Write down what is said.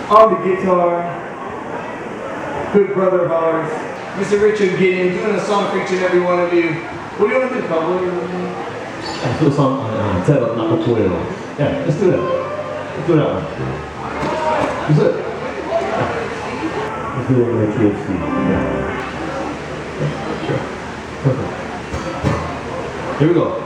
On the guitar, good brother of ours, Mr. Richard Gideon, doing a song for each and every one of you. What do you want to do, Cowboy? Let's do a song on Tell Not to Puero. Yeah, let's do that. Let's do that one. Is it? Let's do it like KFC. Yeah. Sure. Perfect. Here we go.